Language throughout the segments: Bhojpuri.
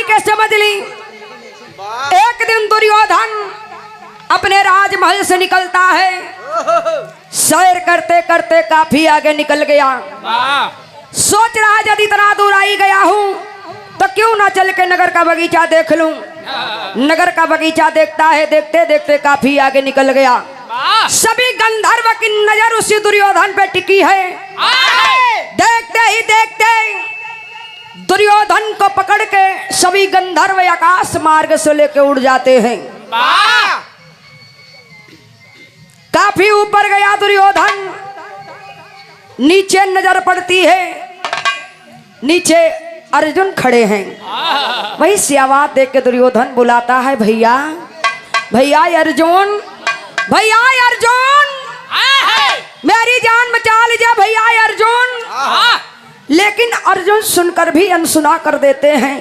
के समझ ली। एक दिन दुर्योधन अपने राजमहल से निकलता है, सैर करते करते काफी आगे निकल गया। सोच रहा है यदि इतना दूर आई गया हूँ तो क्यों ना चल के नगर का बगीचा देख लूं। नगर का बगीचा देखता है, देखते देखते काफी आगे निकल गया। सभी गंधर्व की नजर उसी दुर्योधन पे टिकी है। देखते ही देखते दुर्योधन को पकड़ के सभी गंधर्व आकाश मार्ग से लेके उड़ जाते हैं। काफी ऊपर गया दुर्योधन, नीचे नजर पड़ती है, नीचे अर्जुन खड़े हैं। वही से आवाज देख के दुर्योधन बुलाता है, भैया भैया अर्जुन, भैया अर्जुन, मेरी जान बचा लीजिए भैया अर्जुन। लेकिन अर्जुन सुनकर भी अनसुना कर देते हैं,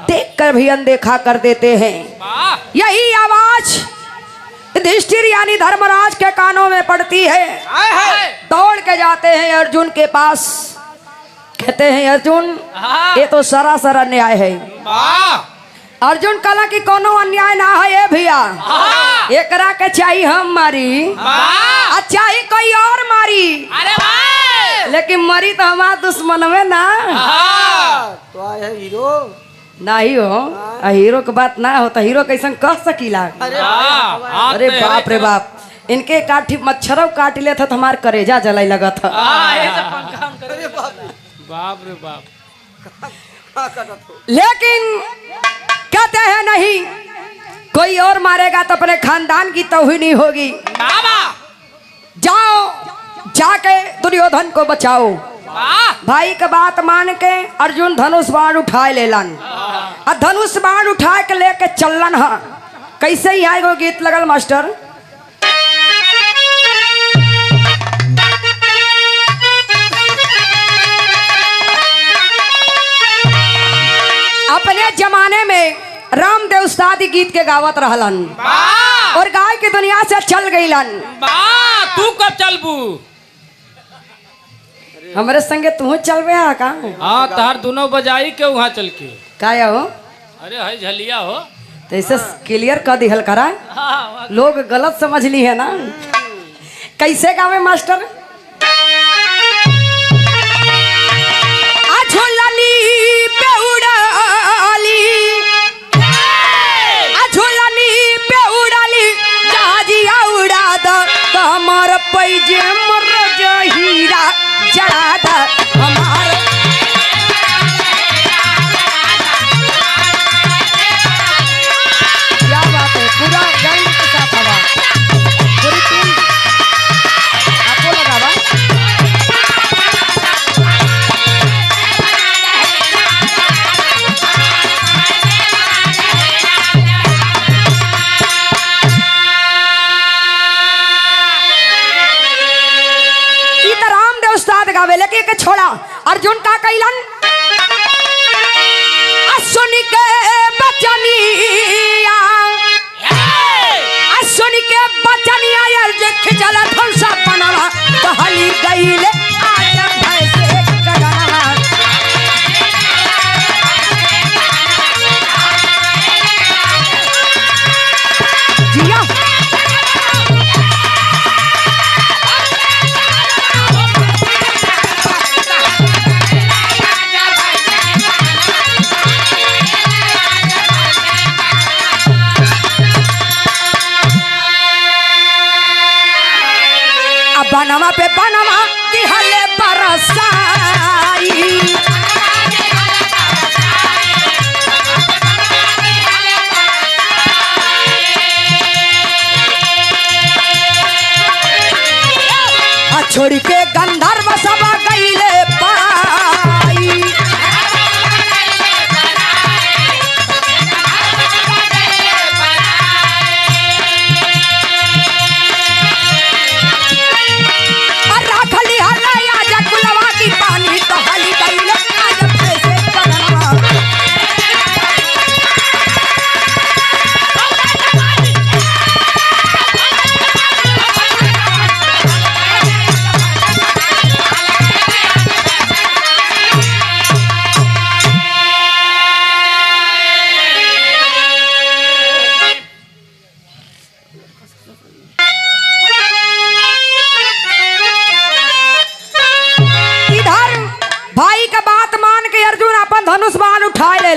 देखकर भी अनदेखा कर देते हैं। यही आवाज युधिष्ठिर यानी धर्मराज के कानों में पड़ती है। दौड़ के जाते हैं अर्जुन के पास, कहते हैं अर्जुन ये तो सरासर अन्याय है। अर्जुन कला की कोनो अन्याय ना है ये भैया, ये करा के चाहिए हम मारी, अच्छा ही कोई और मारी, लेकिन मरी तो हमारा दुश्मन में ना। तो आए हीरो नहीं हो, हीरो की बात ना हो तो हीरो कैसन कह सकीला। अरे बाप रे बाप, इनके काटी मच्छरों काट ले था तो हमारे करेजा जलाई लगा था। बाप रे बाप। लेकिन कहते हैं नहीं, कोई और मारेगा तो अपने खानदान की तौहीनी होगी। जाओ जाके दुर्योधन को बचाओ। भाई का बात मान के अर्जुन धनुष बाण उठाए लेलन, और धनुष बाण उठा के लेके चलन। हाँ कैसे ही आएगा गीत लगल मास्टर। अपने जमाने में रामदेव शादी गीत के गावत रहलन और गाय की दुनिया से चल गईलन। तू कब चलबू? हमारे संगे तू चलबे है का? हाँ तार दोनों बजाई के वहाँ चल के क्या हो? अरे है झलिया हो तो इसे क्लियर कर दिहल करा, लोग गलत समझ ली है ना। कैसे गावे मास्टर? पैजे मर हीरा जड़ा दा हमारे। क्या बात है, पूरा गैंग के साथ हवा, पूरी टीम आपको लगावा। लेके के छोड़ा अर्जुन का कैलन सुन के बचनिया, सुन के बचनिया अर्जुन खिचला धनुषा बनला कहली गईले आज भैसे कगना। जिया बनवा पे बनवा दिहले बरसाई, छोड़ के गंधर्व सब गईले पाई।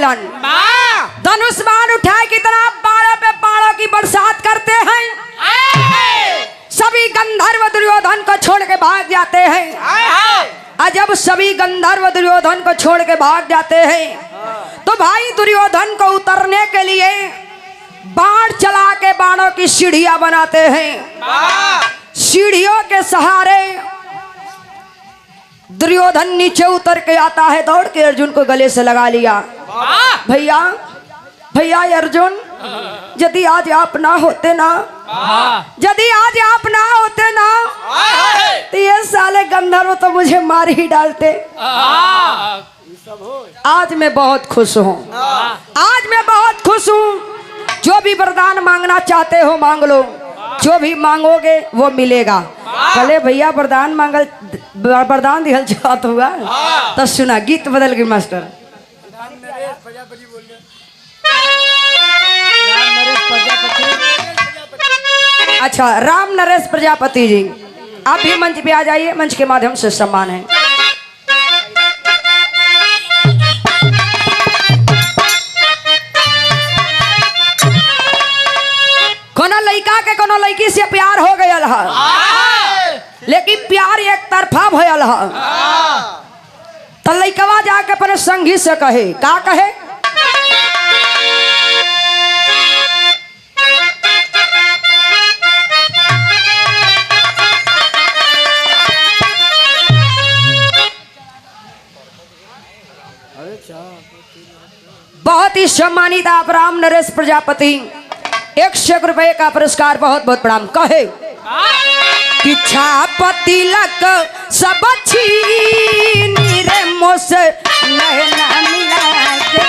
गइलन। धनुष बाण उठाए की तरह बाणों पे बाणों की बरसात करते हैं। सभी गंधर्व दुर्योधन को छोड़ के भाग जाते हैं। और जब सभी गंधर्व दुर्योधन को छोड़ के भाग जाते हैं तो भाई दुर्योधन को उतरने के लिए बाण चला के बाणों की सीढ़ियां बनाते हैं। सीढ़ियों के सहारे दुर्योधन नीचे उतर के आता है, दौड़ के अर्जुन को गले से लगा लिया। भैया भैया अर्जुन, यदि आज आप ना होते ना, यदि आज आप ना होते ना तो ये साले गंधर्व तो मुझे मार ही डालते। आज मैं बहुत खुश हूँ, आज मैं बहुत खुश हूँ। जो भी वरदान मांगना चाहते हो मांग लो, जो भी मांगोगे वो मिलेगा। भले भैया वरदान मांगल वरदान दिहल चाहत हुआ तो सुना, गीत बदल गई मास्टर। अच्छा, राम नरेश प्रजापति जी, आप भी मंच पे आ जाइए, मंच के माध्यम से सम्मान है। कोनो लड़का के कोनो लड़की से प्यार हो गया है, लेकिन प्यार एक तरफा भयल है। तो लड़कवा जाके अपने संगी से कहे, का कहे? बहुत ही सम्मानित आप राम नरेश प्रजापति, 100 रुपए का पुरस्कार, बहुत बहुत प्रणाम। कहे कि छापति लक सब छीन रे मोस नैना मिला के।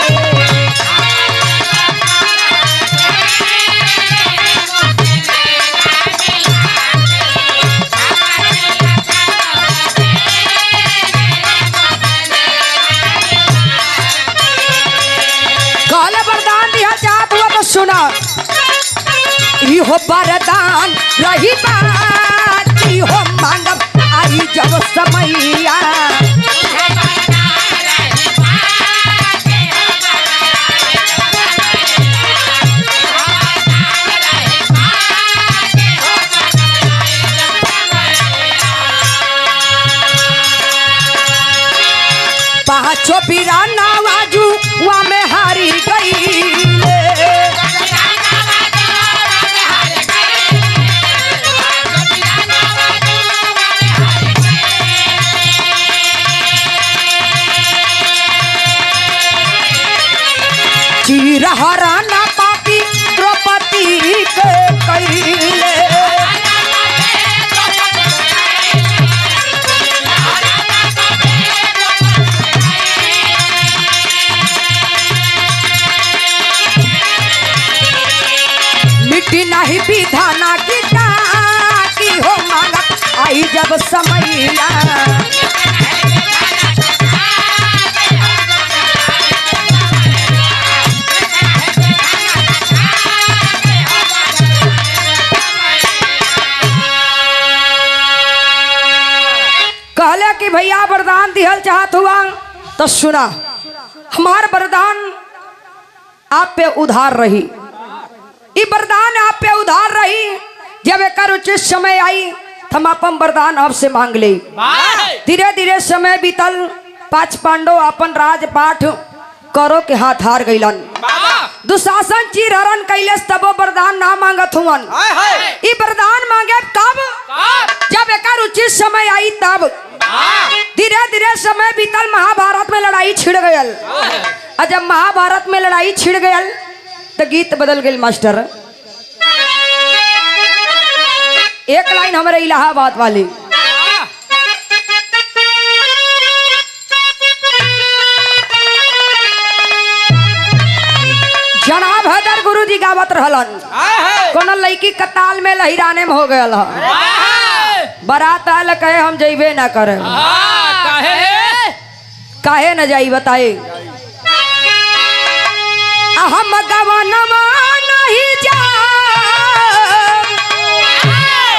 कहले वरदान दिया चाहत हुआ तो सुना, हो वरदान रही बात हो मांगब आई जब समैया। पाँचों बिराना वाजू वा में हारी गई। हराना पापी द्रौपदी के कैले। मिट्टी नहीं विधाना की हो मांगत आई जब समैया। कहले कि भैया वरदान दिहल चाहत हुआ तो सुना, हमार वरदान आप पे उधार रही। ये वरदान आप पे उधार रही। जब एक उचित समय आई हम अपन वरदान आपसे मांग ले। धीरे धीरे समय बीतल, 5 पांडव अपन राजपाठ करो के हाथ हार गईलन। दुशासन चिरहरण कैलेस तबो वरदान ना मांगत हुवन। ई वरदान मांगे कब? जब एक उचित समय आई तब। धीरे धीरे समय बीतल, महाभारत में लड़ाई छिड़ गयल। और जब महाभारत में लड़ाई छिड़ गयल तो गीत बदल गई मास्टर। एक लाइन हमारे इलाहाबाद वाली, जनाब हैदर गुरु जी गावत रहलन। कोनो लड़की कताल में लहिराने में हो गयल। बारात आल कहे हम जइबे ना करे। काहे न जाई बताए? हम गवनमा नहीं जा,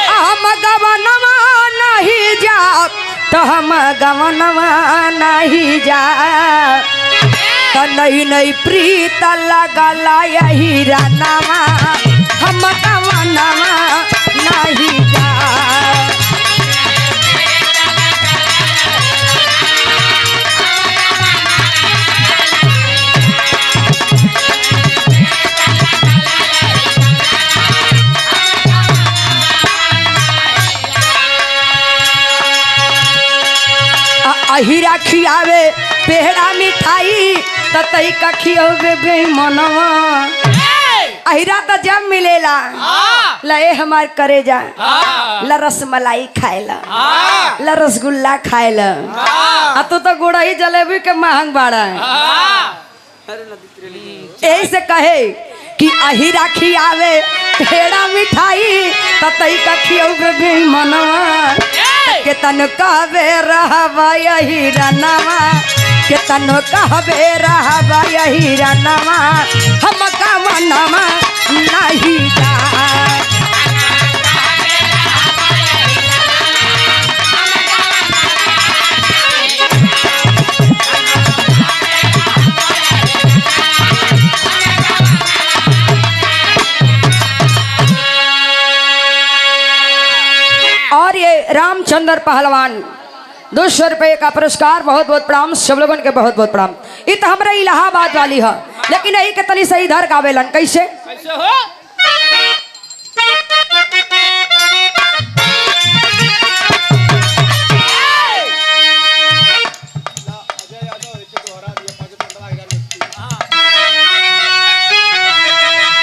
हम गवनमा नहीं जा, तो हम गवनमा नहीं जा। तो नहीं नहीं प्रीत लगला यही रानावा हम कवनवा नहीं जा। अहिरा खियावे पेड़ा मिठाई ततई का खियावे बेईमानवा। अहिरा तो जब मिलेला लए हमार करे जा ला रसमलाई खाएला ला रसगुल्ला खाएला। तू तो गुड़ाई जलेबी के महंग बाड़ा यही से कहे कि अहिरा खियावे पेड़ा मिठाई ततई का खियावे बेईमानवा। के तन कहबे रहबा यही रनवा के तन कहबे रहबा यही रनवा हम कवनवा नहीं जा। और ये रामचंद्र पहलवान 200 रुपये का पुरस्कार बहुत बहुत प्रणाम सब लोगन के बहुत बहुत प्रणाम। ये तो हमारे इलाहाबाद वाली है लेकिन यही के तनी सही धर गावेलन कैसे कैसे हो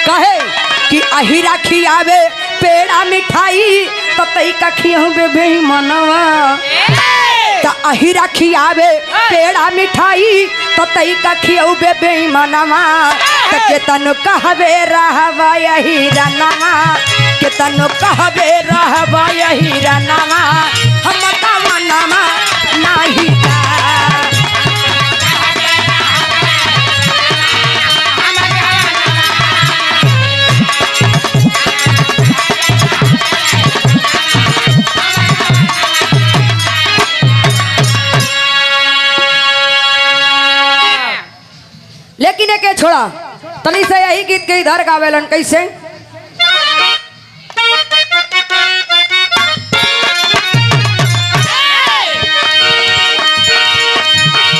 कहे कि अहिरा खियावे पेड़ा मिठाई ततई का खियावे बेईमानवा। त अहिरा खियावे पेड़ा मिठाई ततई का खियावे बेईमानवा। के तनु कहबे रहबा यही रनवा के तनु कहबे रहबा यही रनवा हम कवनवा नहीं जा। लेकिन एक छोड़ा तनी से यही गीत के इधर गावेलन कैसे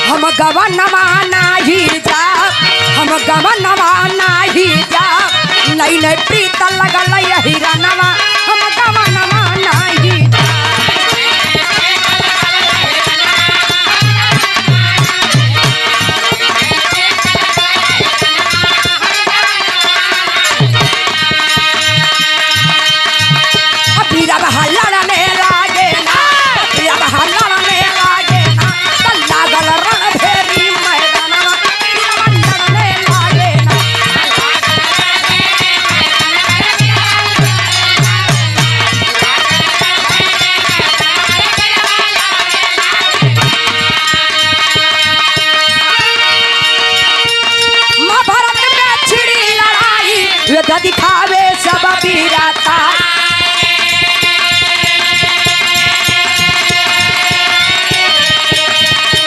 हम गवनवा नहीं जा हम गवनवा नहीं जा। नहीं नहीं प्रीत लगल यही रनवा हम गवनवा नहीं जा। दिखावे सब बीराता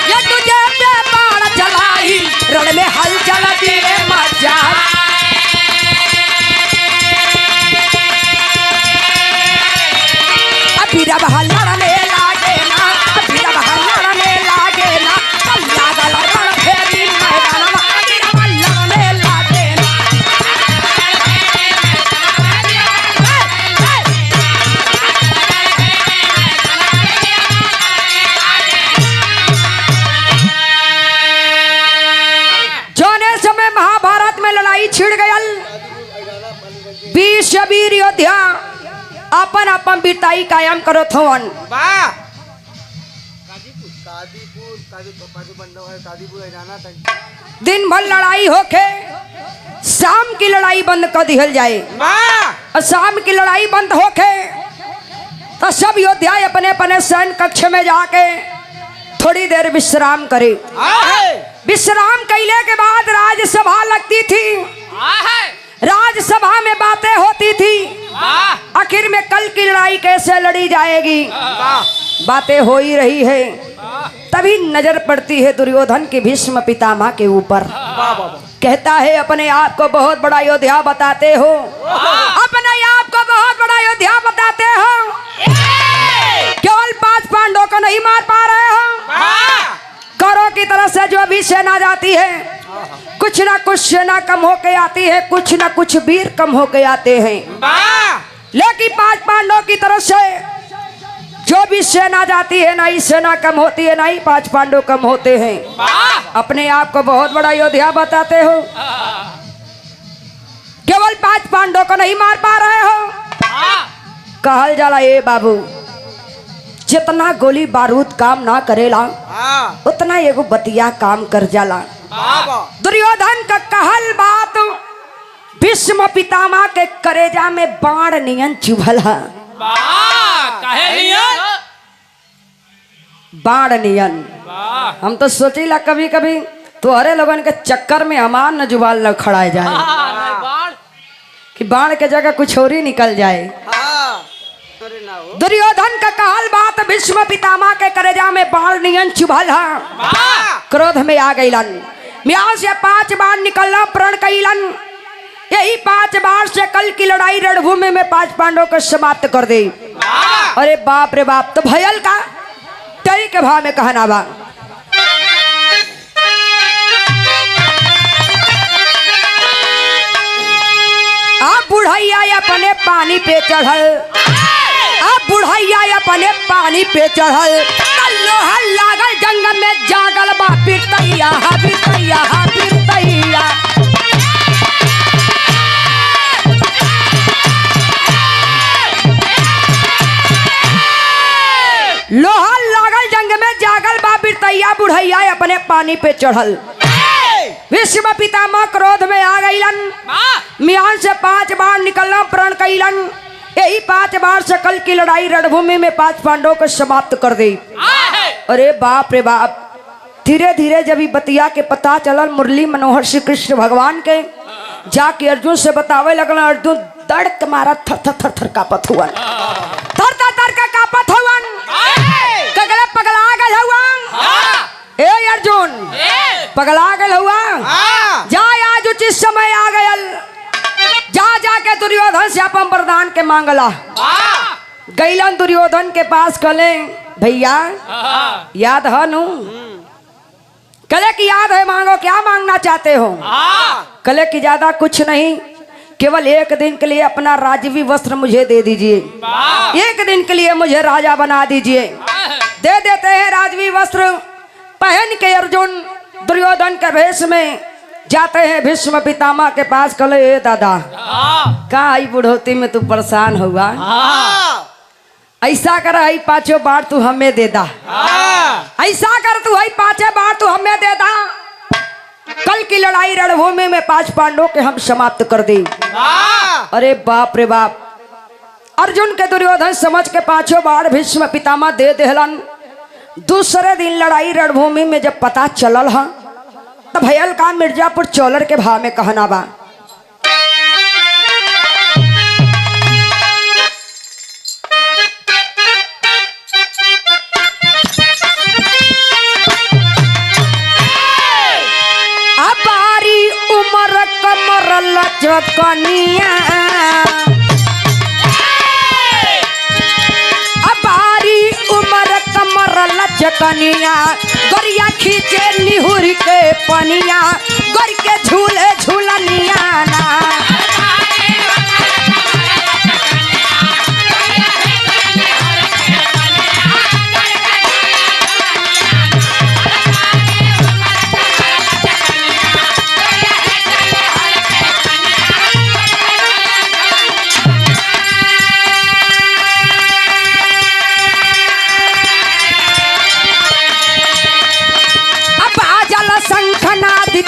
ये तुझे पे बाण चलाई रण में हलचल दिए मचा। अभी रब लड़ने लागे ना अभी रब लड़ने लागे ना लागल रण फेरी मैदानवा अभी रब लड़ने लागे ना। छिड़ गयल 20 वीर योद्धा अपन अपन बिरताई कायम करो थवन। दिन भर लड़ाई होके शाम की लड़ाई बंद कर दिहल जाए। और शाम की लड़ाई बंद होके तो सब योद्धा अपने अपने सैन्य कक्ष में जाके थोड़ी देर विश्राम करे। विश्राम कैले के बाद राजसभा लगती थी। राजसभा में बातें होती थी आखिर में कल की लड़ाई कैसे लड़ी जाएगी। बातें हो ही रही है। तभी नजर पड़ती है दुर्योधन के भीष्म पितामह के ऊपर। कहता है अपने आप को बहुत बड़ा योद्धा बताते हो, अपने आप को बहुत बड़ा योद्धा बताते हो, केवल 5 पांडवों को नहीं मार पा रहे हो। कौरवों की तरफ से जो भी सेना जाती है कुछ ना कुछ सेना कम होके आती है, कुछ ना कुछ वीर कम होके आते हैं। लेकिन 5 पांडवों की तरफ से जो भी सेना जाती है ना ही सेना कम होती है, ना ही 5 पांडव कम होते हैं। अपने आप को बहुत बड़ा योद्धा बताते हो, केवल 5 पांडवों को नहीं मार पा रहे हो। कहल जाला ए बाबू, जितना गोली बारूद काम ना करेला उतना एगो बतिया काम कर जाला। दुर्योधन का कहल बात भीष्म पितामह के करेजा में बाण नियन चुभल है। बाण नियन। हम तो सोचीला कभी कभी तोहरे लोगन के चक्कर में हमार न जुबान न खड़ा जाए कि बाण के जगह कुछ और ही निकल जाए। दुर्योधन का कहल बात भीष्म पितामह के करेजा में बाण नियन चुभल है। क्रोध में आ गईलन, म्याह से 5 बार निकलना प्रण कईलन। यही 5 बार से कल की लड़ाई रणभूमि में 5 पांडवों को समाप्त कर दे। अरे बाप रे बाप, तो भयल का तरी के भाव में कहना बा। आप बुढ़ैया अपने पानी पे चढ़ल, आप बुढ़ैया अपने पानी पे चढ़ल, लोहा लागल जंग में जागल बा बिरतैया बिरतैया बिरतैया। लोहा लागल जंग में जागल बा बिरतैया, बुढ़ैया अपने पानी पे चढ़ल। भीष्म पितामह क्रोध में आ गईलन, म्यान से 5 बार निकलना प्रण कईलन। यही 5 बार से कल की लड़ाई रणभूमि में 5 पांडवों को समाप्त कर दी। अरे बाप रे बाप, धीरे धीरे जब बतिया के पता चलल मुरली मनोहर श्री कृष्ण भगवान के, जाके अर्जुन से बतावे लगल। अर्जुन दर्द मारा थर थर थर थर कापत हुआ, थर थर थर का कापत हुआ, कगले पगला गल हुआ। ए अर्जुन पगला गल हुआ, जा आज उचित समय आ गयल, जा जाके दुर्योधन से अपन वरदान के मांगला। गईलन दुर्योधन के पास, कले भैया याद है नू? कले की याद है, मांगो, क्या मांगना चाहते हो? कले की ज्यादा कुछ नहीं, केवल 1 दिन के लिए अपना राजवी वस्त्र मुझे दे दीजिए, 1 दिन के लिए मुझे राजा बना दीजिए। दे देते हैं राजवी वस्त्र पहन के अर्जुन दुर्योधन के भेष में जाते हैं भीष्म पितामह के पास। कले ए दादा, का आई बुढ़ौती में तू परेशान हुआ, ऐसा कर 5 बार तू हमें दे दा, ऐसा कर तू 5 बार तू हमें दे दा, कल की लड़ाई रणभूमि में 5 पांडवों के हम समाप्त कर दे। अरे बाप रे बाप, अर्जुन के दुर्योधन समझ के 5 बार भीष्म पितामह दे देहलन। दूसरे दिन लड़ाई रणभूमि में जब पता चलल है तब भयल का मिर्जापुर चौलर के भाव में कहना बा। अबारी उमर कमर लचकनिया, अबारी उमर कमर लचकनिया, गोरिया खींचे निहुर के पनिया, गोर के झूले झूलनिया ना।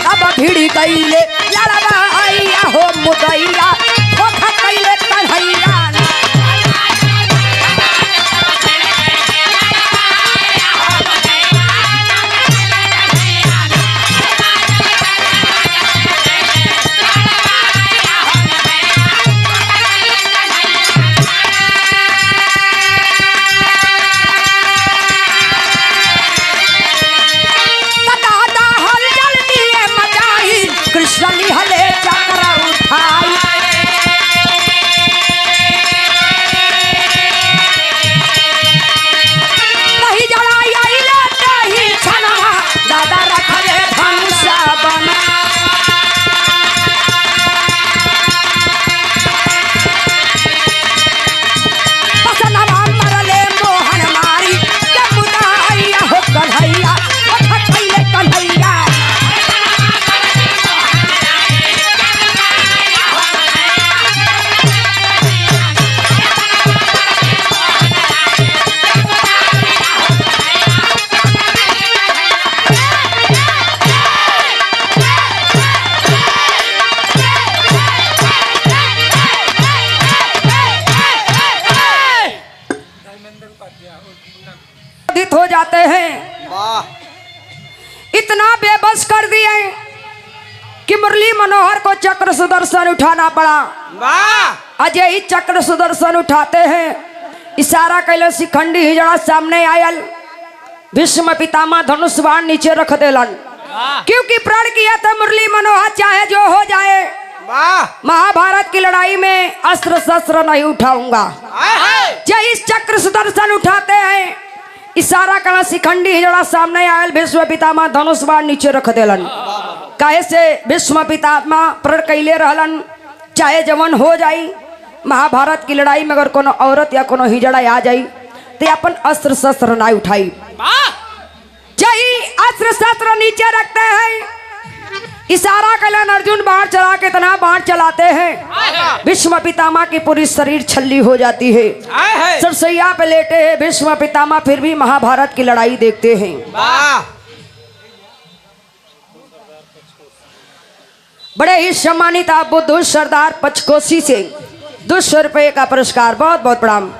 अब भिड़ी गईले लड़वा आइया हो मुदैया, धोखा कैले कन्हैया। क्रोधित हो जाते हैं। वाह इतना बेबस कर दिए कि मुरली मनोहर को चक्र सुदर्शन उठाना पड़ा। वाह अजय ही चक्र सुदर्शन उठाते हैं, इशारा कैले शिखंडी हिजड़ा सामने आयल, भीष्म पितामह धनुष बाण नीचे रख देलन, क्योंकि प्रण किया था मुरली मनोहर चाहे जो हो जाए, वाह महाभारत की लड़ाई में अस्त्र शस्त्र नहीं उठाऊंगा। जय इस चक्र सुदर्शन उठाते हैं, इशारा करना शिखंडी हिजड़ा सामने आयल, भीष्म पितामह धनुष बाण नीचे रख देलन। काहे से भीष्म पितामह प्रण कैले रहलन चाहे जवन हो जाई, महाभारत की लड़ाई में अगर कोनो औरत या कोनो हिजड़ा आ जाई तो अपन अस्त्र शस्त्र ना उठाई। जय अस्त्र शस्त्र नीचे रखते हैं, इशारा कलन अर्जुन बाण चला के इतना बाण चलाते हैं, भीष्म पितामह की पूरी शरीर छल्ली हो जाती है। सरसैया पे लेटे हैं भीष्म पितामह, फिर भी महाभारत की लड़ाई देखते हैं। वाह बड़े ही सम्मानित आप बुद्धू सरदार पचकोसी से 200 रुपए का पुरस्कार, बहुत बहुत प्रणाम।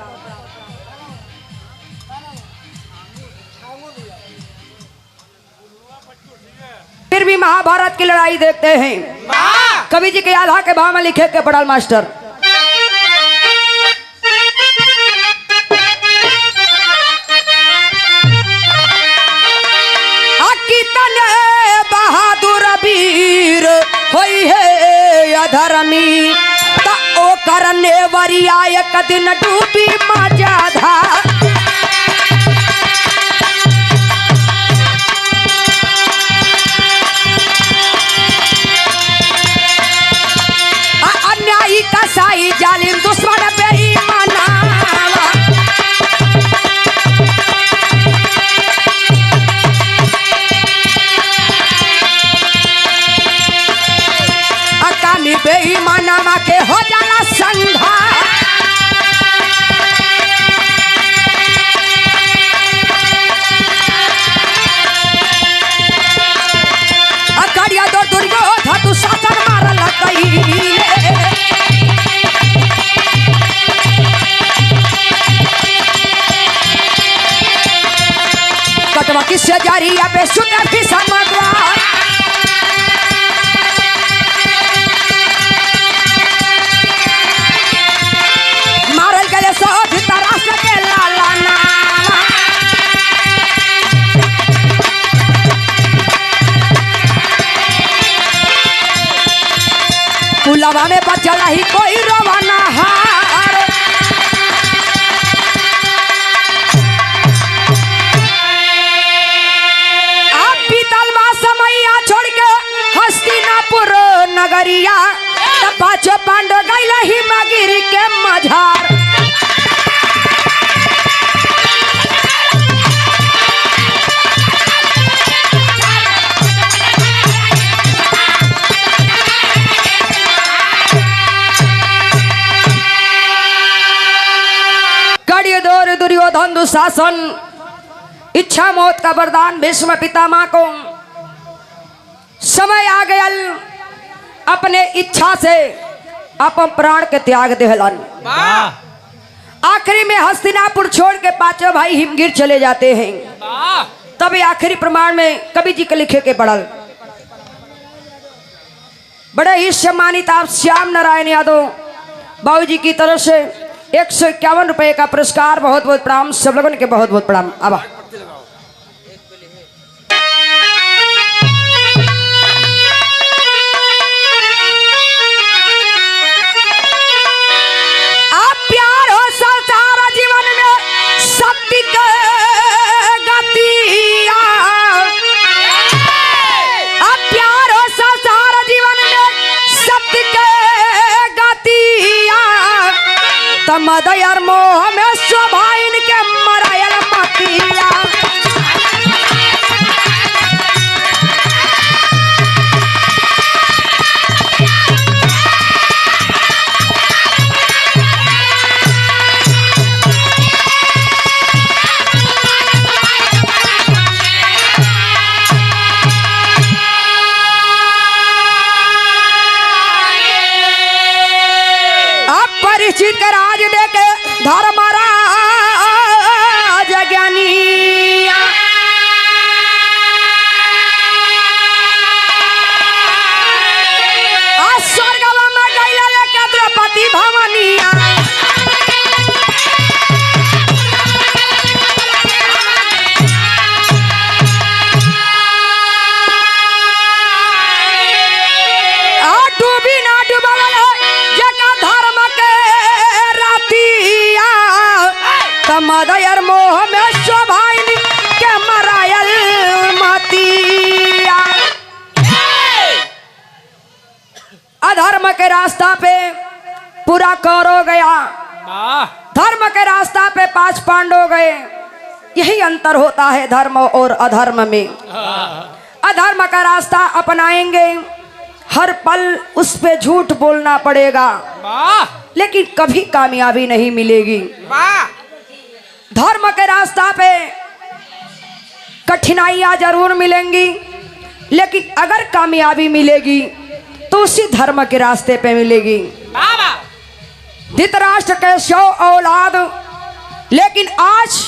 फिर भी महाभारत की लड़ाई देखते हैं। कवि जी के आल्हा के भाव में लिखे के पढ़ल मास्टर, बहादुर वीर होई है अधर्मी, तो ओ करने वरिया एक दिन डूबी मजाधा। अन्यायी कसाई जालिम दुश्मन बेईमाना, अकामी बेईमाना के हो जाला संघा। अकड़िया दो दुर्योधन तू शासन मारल कई, कटवा किससे जारिया पे सुतर भी समझवा। मारल गले सो धृतराष्ट्र के लाला नावा, पुलवा में बचला ही कोई रवाना हार। आप बीतलवा समैया छोड़ के हस्तिनापुर नगरिया, तब पाँचों पांडव गइला हिमगिरी के मझार। कड़ी दौर दुर्योधन दुशासन, इच्छा मौत का वरदान भीष्म पितामह को। समय आ गया, अपने इच्छा से अपन प्राण के त्याग देहलन। आखिरी में हस्तिनापुर छोड़ के पांचों भाई हिमगिर चले जाते हैं। तब आखिरी प्रमाण में कवि जी के लिखे के पढ़ल, बड़े ही सम्मानित आप श्याम नारायण यादव बाबू जी की तरफ से 151 रुपए का पुरस्कार, बहुत बहुत प्रणाम। सब लोगों के बहुत बहुत प्रणाम। आबा आप प्यार हो संसार जीवन में शक्ति के गतिया, आप प्यार हो संसार जीवन में शक्ति के गतिया, तमदयर मोह में स्वभाइन के मरायल मतिया। परिचित के राज देके धर्मराज तमदयर मोह में शोभाइन के मरायल मतिया। अधर्म के रास्ता पे पूरा कौरव गया, वाह धर्म के रास्ता पे 5 पांडव गए। यही अंतर होता है धर्म और अधर्म में। अधर्म का रास्ता अपनाएंगे, हर पल उस पे झूठ बोलना पड़ेगा, वाह लेकिन कभी कामयाबी नहीं मिलेगी। वाह धर्म के रास्ता पे कठिनाइयां जरूर मिलेंगी, लेकिन अगर कामयाबी मिलेगी तो उसी धर्म के रास्ते पे मिलेगी। धृतराष्ट्र के 100 औलाद, लेकिन आज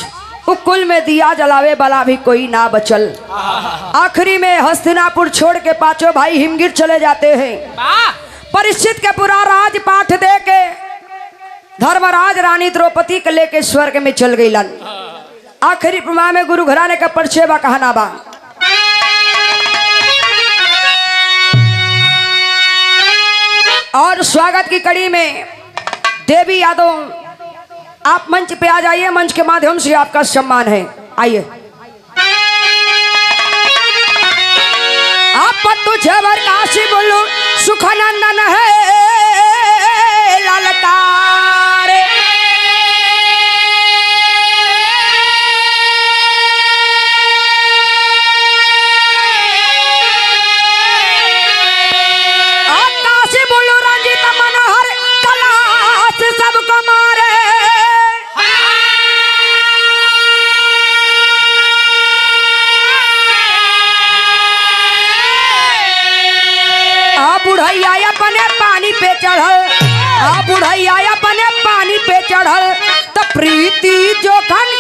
कुल में दिया जलावे वाला भी कोई ना बचल। आखिरी में हस्तिनापुर छोड़ के 5 भाई हिमगिर चले जाते हैं। परीक्षित के पूरा राजपाठ दे के धर्मराज रानी द्रौपदी के लेके स्वर्ग में चल गई लन। आखिरी प्रमाण में गुरु घराने का परछेवा कहना बा। और स्वागत की कड़ी में देवी यादव आप मंच पे आ जाइए, मंच के माध्यम से आपका सम्मान है। आइए आप तुझे काशी बोलो सुखानंदन है ललकार। काशी बोलो रंजित मनोहर कलाश सबको मारे। बुढ़ैया अपने पानी पे चढ़ल, बुढ़ैया अपने पानी पे चढ़ल, तो प्रीति जोखन